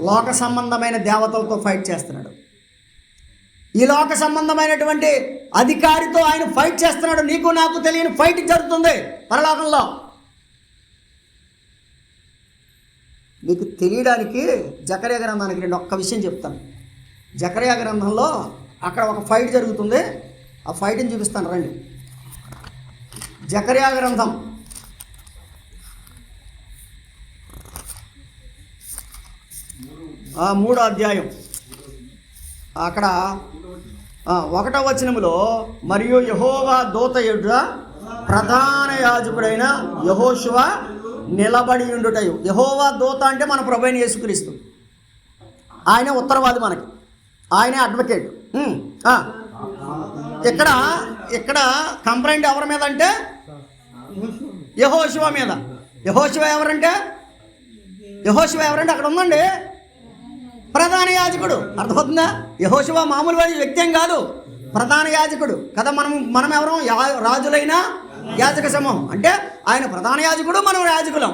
Speaker 1: లోక సంబంధమైన దేవతలతో ఫైట్ చేస్తున్నాడు. ఈ లోక సంబంధమైనటువంటి అధికారితో ఆయన ఫైట్ చేస్తున్నాడు. నీకు నాకు తెలియని ఫైట్ జరుగుతుంది పరలోకంలో. మీకు తెలియడానికి జకర్యా గ్రంథానికి నేను ఒక్క విషయం చెప్తాను. జకర్యా గ్రంథంలో అక్కడ ఒక ఫైట్ జరుగుతుంది. ఆ ఫైట్ని చూపిస్తాను రండి. జకర్యా గ్రంథం 3వ అధ్యాయం అక్కడ 1వ వచనములో, మరియు యెహోవా దూత ఎదుట ప్రధాన యాజకుడైన యెహోషువ నిలబడి ఉండుటయు. యెహోవా దూత అంటే మన ప్రభువైన యేసుక్రీస్తు. ఆయనే ఉత్తరవాది, మనకి ఆయనే అడ్వకేట్. ఇక్కడ కంప్లైంట్ ఎవరి మీద అంటే యెహోషువ మీద. యెహోషువ ఎవరంటే అక్కడ ఉందండి, ప్రధాన యాజకుడు. అర్థమవుతుందా? యెహోషువ మామూలు వ్యక్తి ఏం కాదు, ప్రధాన యాజకుడు కదా. మనం ఎవరం? రాజులైన యాజక సమూహం. అంటే ఆయన ప్రధాన యాజకుడు, మనం యాజకులం,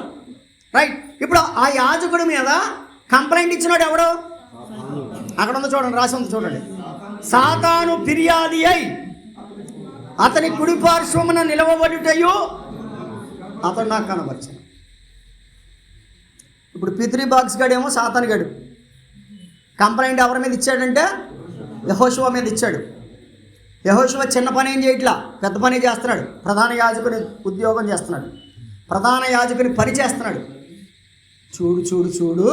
Speaker 1: రైట్. ఇప్పుడు ఆ యాజకుడి మీద కంప్లైంట్ ఇచ్చినాడు ఎవడు? అక్కడ ఉంది చూడండి, రాసి ఉంది చూడండి. సాతాను ఫిర్యాది అయి అతని కుడి పార్శ్వమున నిలవబడుటయు అతడు నాకు కనబరిచాను. ఇప్పుడు పితృ బాక్స్ గడేమో సాతాను గడు. కంప్లైంట్ ఎవరి మీద ఇచ్చాడంటే యెహోషువ మీద ఇచ్చాడు. యెహోషువ చిన్న పని ఏం చేయట్లా, పెద్ద పని చేస్తున్నాడు. ప్రధాన యాజకుని ఉద్యోగం చేస్తున్నాడు, ప్రధాన యాజకుని పని చేస్తున్నాడు. చూడు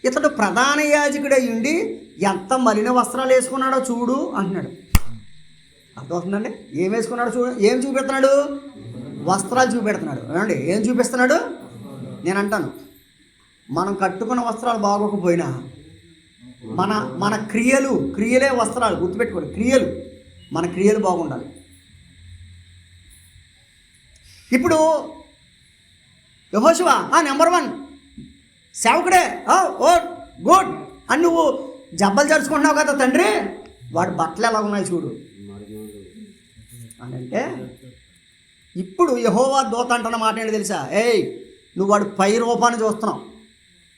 Speaker 1: ఇతడు ప్రధాన యాజకుడు అయ్యుండి ఎంత మలిన వస్త్రాలు వేసుకున్నాడో చూడు అంటున్నాడు. అర్థమవుతుందండి? ఏం వేసుకున్నాడు చూడు. ఏం చూపెడుతున్నాడు? వస్త్రాలు చూపెడుతున్నాడు. ఏమండి ఏం చూపిస్తున్నాడు? నేను అంటాను, మనం కట్టుకున్న వస్త్రాలు బాగోకపోయినా మన క్రియలే వస్త్రాలు. గుర్తుపెట్టుకోండి, మన క్రియలు బాగుండాలి. ఇప్పుడు యెహోషువ నెంబర్ 1 సేవకుడే, ఓ గుడ్ అని నువ్వు జబ్బలు జరుచుకుంటున్నావు కదా తండ్రి, వాడు బట్టలు ఎలా ఉన్నాయి చూడు అని అంటే, ఇప్పుడు యెహోవా దూత అంటున్న మాట ఏంటి తెలుసా? నువ్వు వాడు పై రూపాన్ని చూస్తున్నావు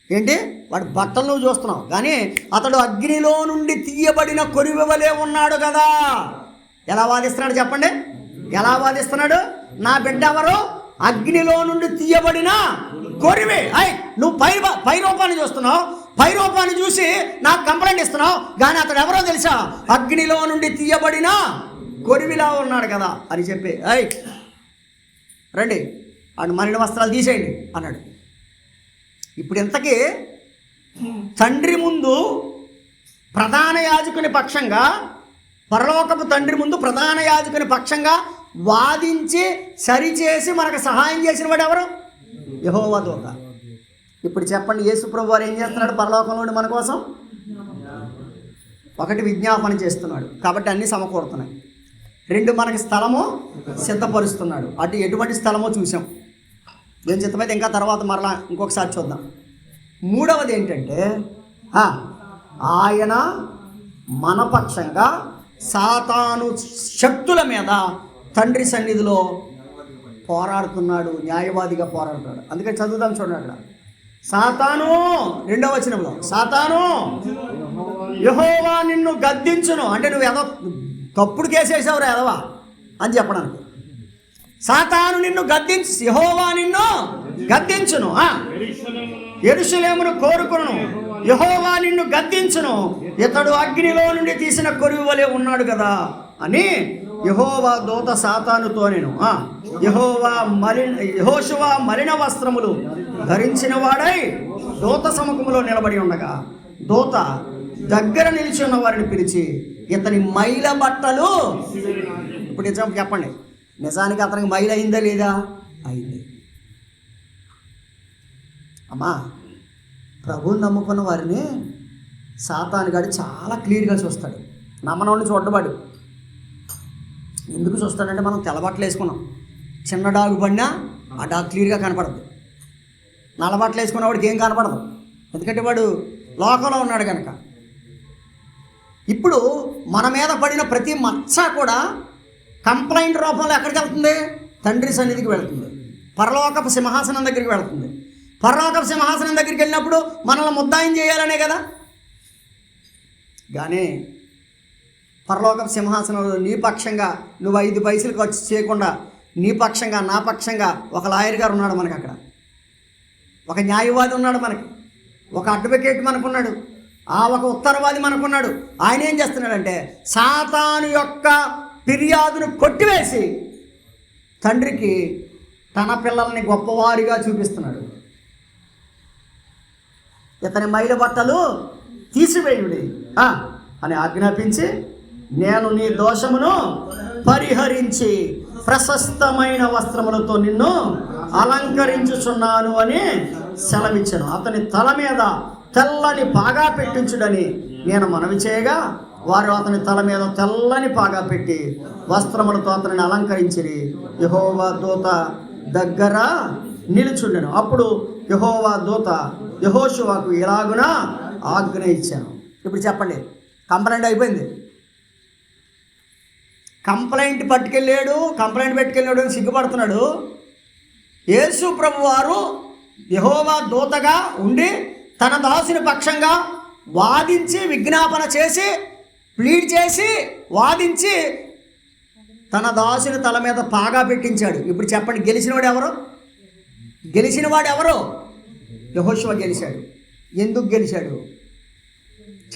Speaker 1: ఏంటి, వాడి బట్టలు నువ్వు చూస్తున్నావు, కానీ అతడు అగ్నిలో నుండి తీయబడిన కొరివెవలే ఉన్నాడు కదా. ఎలా వాదిస్తున్నాడు చెప్పండి? ఎలా వాదిస్తున్నాడు? నా బిడ్డ ఎవరు? అగ్నిలో నుండి తీయబడిన కొరివే. నువ్వు పై రూపాన్ని చూస్తున్నావు, పై రూపాన్ని చూసి నాకు కంప్లైంట్ ఇస్తున్నావు, కానీ అతడు ఎవరో తెలుసా? అగ్నిలో నుండి తీయబడిన కొరివిలా ఉన్నాడు కదా అని చెప్పి, రండి వాడు మలిన వస్త్రాలు తీసేయండి అన్నాడు. ఇప్పుడు ఇంతకీ తండ్రి ముందు ప్రధాన యాజకుని పక్షంగా, పరలోకపు తండ్రి ముందు ప్రధాన యాజకుని పక్షంగా వాదించి సరిచేసి మనకు సహాయం చేసిన వాడు ఎవరు? యెహోవా దూత. ఇప్పుడు చెప్పండి, యేసు ప్రభు వారు ఏం చేస్తున్నాడు పరలోకం నుండి మన కోసం? ఒకటి విజ్ఞాపన చేస్తున్నాడు, కాబట్టి అన్నీ సమకూరుతున్నాయి. 2 మనకి స్థలము సిద్ధపరుస్తున్నాడు. అటు ఎటువంటి స్థలమో చూసాం, ఏం సిద్ధమైతే ఇంకా తర్వాత మరలా ఇంకొకసారి చూద్దాం. 3వది ఏంటంటే ఆయన మన పక్షంగా సాతాను శక్తుల మీద తండ్రి సన్నిధిలో పోరాడుతున్నాడు, న్యాయవాదిగా పోరాడుతున్నాడు. అందుకని చదువుదాం చూడండి. అక్కడ సాతాను 2వ వచనంలో, సాతాను యెహోవా నిన్ను గద్దించును అంటే నువ్వు తప్పుడు కేసేసావురా ఎదవా అని చెప్పడానికి. సాతాను నిన్ను గద్దించు, యెహోవా నిన్ను గద్దించును, యెరూషలేమును కోరుకును, యెహోవా నిన్ను గద్దించును, ఇతడు అగ్నిలో నుండి తీసిన కొరివి వలె ఉన్నాడు కదా అని యెహోవా దూత సాతానుతో నేను యెహోషువ మలిన వస్త్రములు ధరించిన వాడై దూత సముఖములో నిలబడి ఉండగా దూత దగ్గర నిలిచి ఉన్న వారిని పిలిచి ఇతని మైల బట్టలు, ఇప్పుడు నిజం చెప్పండి, నిజానికి అతనికి మైల అయిందా లేదా? అయింది. అమ్మా, ప్రభువుని నమ్ముకున్న వారిని సాతాను గాడు చాలా క్లియర్గా చూస్తాడు. నమ్మనోడిని చూడవాడు ఎందుకు చూస్తాడంటే, మనం తెల్లబట్టలు వేసుకున్నాం, చిన్న డాగు పడినా ఆ డాగ్ క్లియర్గా కనపడదు. నల్లబట్టలు వేసుకున్నవాడికి ఏం కనపడదు, ఎందుకంటే వాడు లోకంలో ఉన్నాడు కనుక. ఇప్పుడు మన మీద పడిన ప్రతి మచ్చ కూడా కంప్లైంట్ రూపంలో ఎక్కడికి వెళ్తుంది? తండ్రి సన్నిధికి వెళుతుంది, పరలోకపు సింహాసనం దగ్గరికి వెళుతుంది. పరలోకపు సింహాసనం దగ్గరికి వెళ్ళినప్పుడు మనల్ని ముద్దాయం చేయాలనే కదా. కానీ పరలోకపు సింహాసనంలో నీ పక్షంగా నువ్వు 5 పైసలు ఖర్చు చేయకుండా నీ పక్షంగా నా పక్షంగా ఒక లాయర్ గారు ఉన్నాడు మనకి అక్కడ. ఒక న్యాయవాది ఉన్నాడు మనకి, ఒక అడ్వకేట్ మనకున్నాడు, ఒక ఉత్తరవాది మనకున్నాడు. ఆయన ఏం చేస్తున్నాడంటే సాతాను యొక్క ఫిర్యాదును కొట్టివేసి తండ్రికి తన పిల్లల్ని గొప్పవారిగా చూపిస్తున్నాడు. ఇతని మైల బట్టలు తీసివేయుడి అని ఆజ్ఞాపించి, నేను నీ దోషమును పరిహరించి ప్రశస్తమైన వస్త్రములతో నిన్ను అలంకరించుచున్నాను అని సెలవిచ్చాను. అతని తల మీద తెల్లని పాగా పెట్టించుడని నేను మనవి చేయగా, వారు అతని తల మీద తెల్లని పాగా పెట్టి వస్త్రములతో అతనిని అలంకరించిరి. యెహోవా దూత దగ్గర నిలుచుండెను. అప్పుడు యెహోవా దూత యెహోషువకు ఇలాగున ఆజ్ఞ ఇచ్చాను. ఇప్పుడు చెప్పండి, కంప్లైంట్ అయిపోయింది. కంప్లైంట్ పెట్టుకెళ్ళాడు అని సిగ్గుపడుతున్నాడు. యేసు ప్రభు వారు యెహోవా దూతగా ఉండి తన దాసుని పక్షంగా వాదించి విజ్ఞాపన చేసి ప్లీడ్ చేసి వాదించి తన దాసుని తల మీద పాగా పెట్టించాడు. ఇప్పుడు చెప్పండి, గెలిచినవాడు ఎవరు? యెహోషువ గెలిచాడు. ఎందుకు గెలిచాడు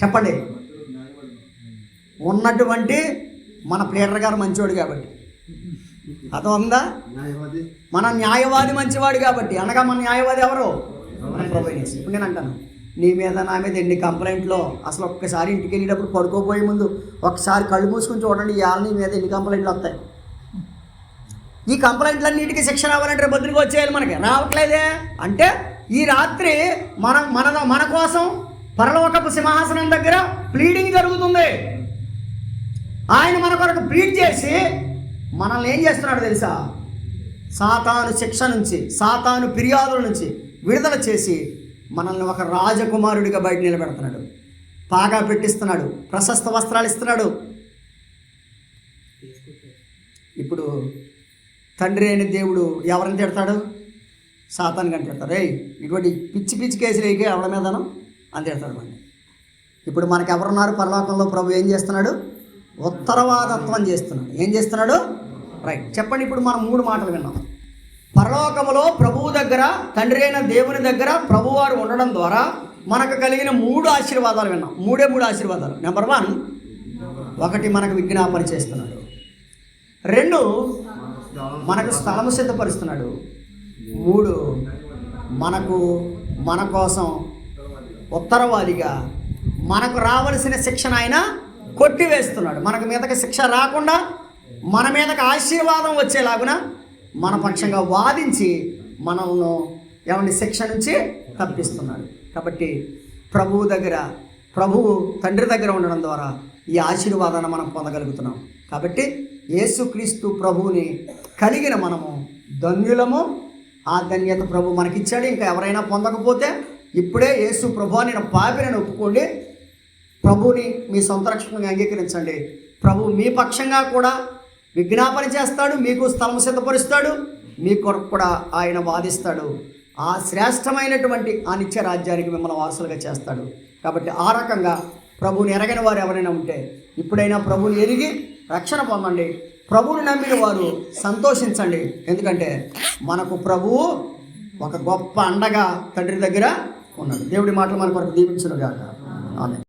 Speaker 1: చెప్పండి? ఉన్నటువంటి మన ప్లేటర్ గారు మంచివాడు కాబట్టి, అర్థం ఉందా? మన న్యాయవాది మంచివాడు కాబట్టి. అనగా మన న్యాయవాది ఎవరు? మన ప్రభువే యేసు. ఇప్పుడు నేను అంటాను, నీ మీద నా మీద ఎన్ని కంప్లైంట్లో, అసలు ఒక్కసారి ఇంటికి వెళ్ళేటప్పుడు పడుకోబోయే ముందు ఒకసారి కళ్ళు మూసుకుని చూడండి, ఇవాళ నీ మీద ఎన్ని కంప్లైంట్లు వస్తాయి. ఈ కంప్లైంట్లన్నిటికీ శిక్ష రావాలంటే బదులుగా వచ్చేయాలి. మనకి రావట్లేదే అంటే ఈ రాత్రి మన కోసం పరలోకపు సింహాసనం దగ్గర ప్లీడింగ్ జరుగుతుంది. ఆయన మన కొరకు ప్లీడ్ చేసి మనల్ని ఏం చేస్తున్నాడు తెలుసా? సాతాను శిక్ష నుంచి, సాతాను ఫిర్యాదుల నుంచి విడుదల చేసి మనల్ని ఒక రాజకుమారుడిగా బయట నిలబెడుతున్నాడు. పాగా పెట్టిస్తున్నాడు, ప్రశస్త వస్త్రాలు ఇస్తున్నాడు. ఇప్పుడు తండ్రి అయిన దేవుడు ఎవరిని తిడతాడు? సాతాను అని తిడతాడు. ఇటువంటి పిచ్చి కేసులు వేయకే ఎవరి మీదను అని తిడతాడు వాడిని. ఇప్పుడు మనకు ఎవరున్నారు పరలోకంలో? ప్రభు ఏం చేస్తున్నాడు? ఉత్తరవాదత్వం చేస్తున్నాడు. ఏం చేస్తున్నాడు? రైట్, చెప్పండి. ఇప్పుడు మనం 3 మాటలు విన్నాం. పరలోకములో ప్రభువు దగ్గర, తండ్రి అయిన దేవుని దగ్గర ప్రభువారు ఉండడం ద్వారా మనకు కలిగిన 3 ఆశీర్వాదాలు విన్నాం. 3 ఆశీర్వాదాలు. నెంబర్ 1, మనకు విజ్ఞాపన చేస్తున్నాడు. 2, మనకు స్థలము సిద్ధపరుస్తున్నాడు. 3, మన కోసం ఉత్తరవాదిగా మనకు రావలసిన శిక్షణ ఆయన కొట్టివేస్తున్నాడు. మనకు మీదకి శిక్ష రాకుండా మన మీదకి ఆశీర్వాదం వచ్చేలాగున మన పక్షంగా వాదించి మనల్ని శిక్ష నుంచి తప్పిస్తున్నాడు. కాబట్టి ప్రభువు తండ్రి దగ్గర ఉండడం ద్వారా ఈ ఆశీర్వాదాన్ని మనం పొందగలుగుతున్నాం. కాబట్టి యేసుక్రీస్తు ప్రభువుని కలిగిన మనము ధన్యులము. ఆ ధన్యత ప్రభు మనకిచ్చాడు. ఇంకా ఎవరైనా పొందకపోతే ఇప్పుడే యేసు ప్రభు నేను పాపిని ఒప్పుకోండి, ప్రభువుని మీ సొంత రక్షణగా అంగీకరించండి. ప్రభు మీ పక్షంగా కూడా విజ్ఞాపన చేస్తాడు, మీకు స్థలం సిద్ధపరుస్తాడు, మీ కొరకు కూడా ఆయన వాదిస్తాడు. ఆ శ్రేష్టమైనటువంటి ఆ నిత్య రాజ్యానికి మిమ్మల్ని వారసులుగా చేస్తాడు. కాబట్టి ఆ రకంగా ప్రభువుని ఎరగని వారు ఎవరైనా ఉంటే ఇప్పుడైనా ప్రభువుని ఎరిగి రక్షణ పొందండి. ప్రభువుని నమ్మిన వారు సంతోషించండి. ఎందుకంటే మనకు ప్రభువు ఒక గొప్ప అండగా తండ్రి దగ్గర ఉన్నాడు. దేవుడి మాటలు మన కొరకు దీవించును గాక. ఆమేన్.